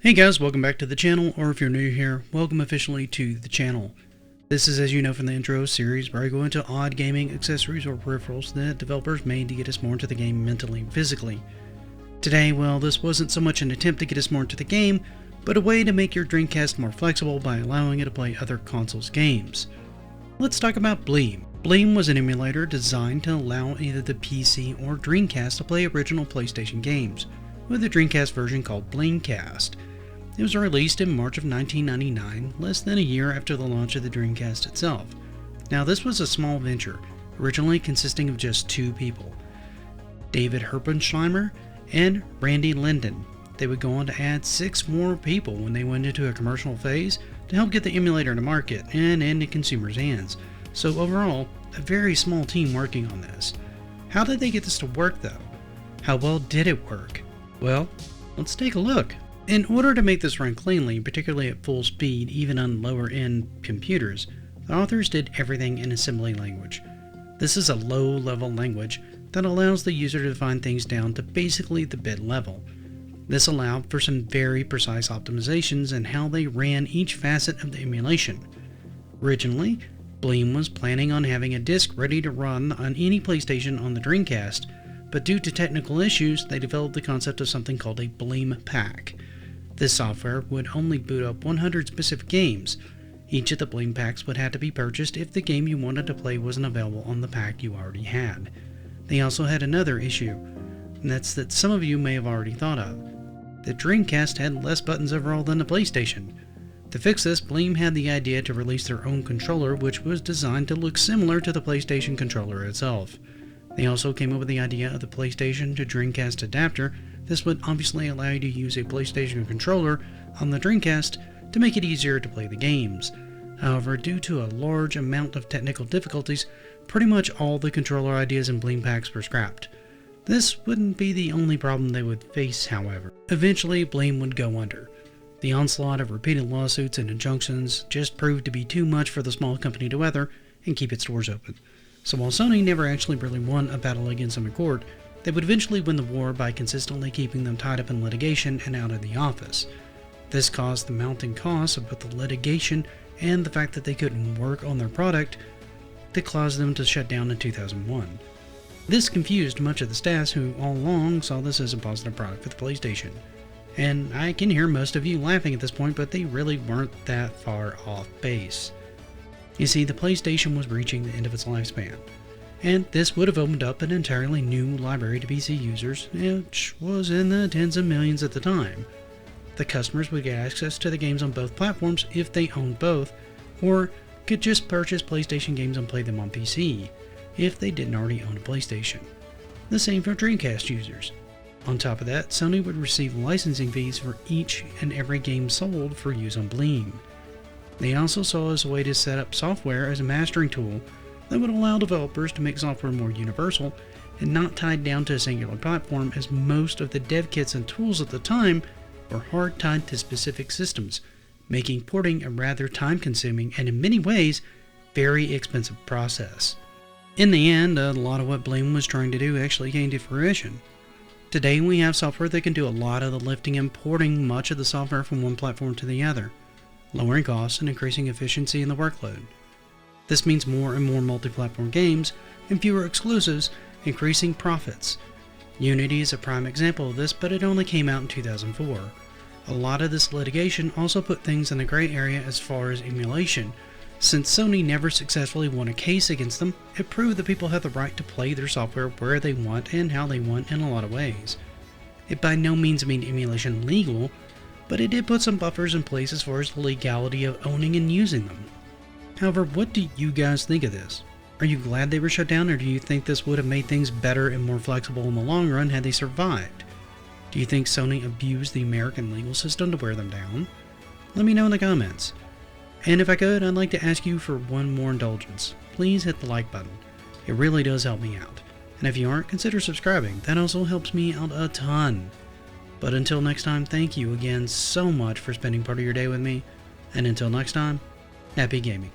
Hey guys, welcome back to the channel, or if you're new here, welcome officially to the channel. This is, as you know from the intro series, where I go into odd gaming accessories or peripherals that developers made to get us more into the game mentally and physically. Today, well, this wasn't so much an attempt to get us more into the game, but a way to make your Dreamcast more flexible by allowing it to play other consoles' games. Let's talk about Bleem. Bleem was an emulator designed to allow either the PC or Dreamcast to play original PlayStation games, with a Dreamcast version called bleemcast. It was released in March of 1999, less than a year after the launch of the Dreamcast itself. Now, this was a small venture, originally consisting of just two people, David Herpensheimer and Randy Linden. They would go on to add 6 more people when they went into a commercial phase to help get the emulator to market and into consumers' hands. So overall, a very small team working on this. How did they get this to work though? How well did it work? Well, let's take a look. In order to make this run cleanly, particularly at full speed, even on lower-end computers, the authors did everything in assembly language. This is a low-level language that allows the user to define things down to basically the bit level. This allowed for some very precise optimizations in how they ran each facet of the emulation. Originally, Bleem was planning on having a disk ready to run on any PlayStation on the Dreamcast, but due to technical issues, they developed the concept of something called a Bleem pack. This software would only boot up 100 specific games. Each of the Bleem packs would have to be purchased if the game you wanted to play wasn't available on the pack you already had. They also had another issue, and that's that some of you may have already thought of. The Dreamcast had less buttons overall than the PlayStation. To fix this, Bleem had the idea to release their own controller, which was designed to look similar to the PlayStation controller itself. They also came up with the idea of the PlayStation to Dreamcast adapter. This would obviously allow you to use a PlayStation controller on the Dreamcast to make it easier to play the games. However, due to a large amount of technical difficulties, pretty much all the controller ideas in Bleem packs were scrapped. This wouldn't be the only problem they would face, however. Eventually, Bleem would go under. The onslaught of repeated lawsuits and injunctions just proved to be too much for the small company to weather and keep its doors open. So while Sony never actually really won a battle against them in court, they would eventually win the war by consistently keeping them tied up in litigation and out of the office. This caused the mounting costs of both the litigation and the fact that they couldn't work on their product that caused them to shut down in 2001. This confused much of the staff who all along saw this as a positive product for the PlayStation. And I can hear most of you laughing at this point, but they really weren't that far off base. You see, the PlayStation was reaching the end of its lifespan, and this would have opened up an entirely new library to PC users, which was in the tens of millions at the time. The customers would get access to the games on both platforms if they owned both, or could just purchase PlayStation games and play them on PC if they didn't already own a PlayStation. The same for Dreamcast users. On top of that, Sony would receive licensing fees for each and every game sold for use on Bleem. They also saw as a way to set up software as a mastering tool that would allow developers to make software more universal and not tied down to a singular platform, as most of the dev kits and tools at the time were hard tied to specific systems, making porting a rather time-consuming and in many ways very expensive process. In the end, a lot of what Bleem was trying to do actually came to fruition. Today we have software that can do a lot of the lifting and porting much of the software from one platform to the other, lowering costs and increasing efficiency in the workload. This means more and more multi-platform games and fewer exclusives, increasing profits. Unity is a prime example of this, but it only came out in 2004. A lot of this litigation also put things in a gray area as far as emulation. Since Sony never successfully won a case against them, it proved that people have the right to play their software where they want and how they want in a lot of ways. It by no means made emulation legal, but it did put some buffers in place as far as the legality of owning and using them. However, what do you guys think of this? Are you glad they were shut down, or do you think this would have made things better and more flexible in the long run had they survived? Do you think Sony abused the American legal system to wear them down? Let me know in the comments. And if I could, I'd like to ask you for one more indulgence. Please hit the like button. It really does help me out. And if you aren't, consider subscribing. That also helps me out a ton. But until next time, thank you again so much for spending part of your day with me. And until next time, happy gaming.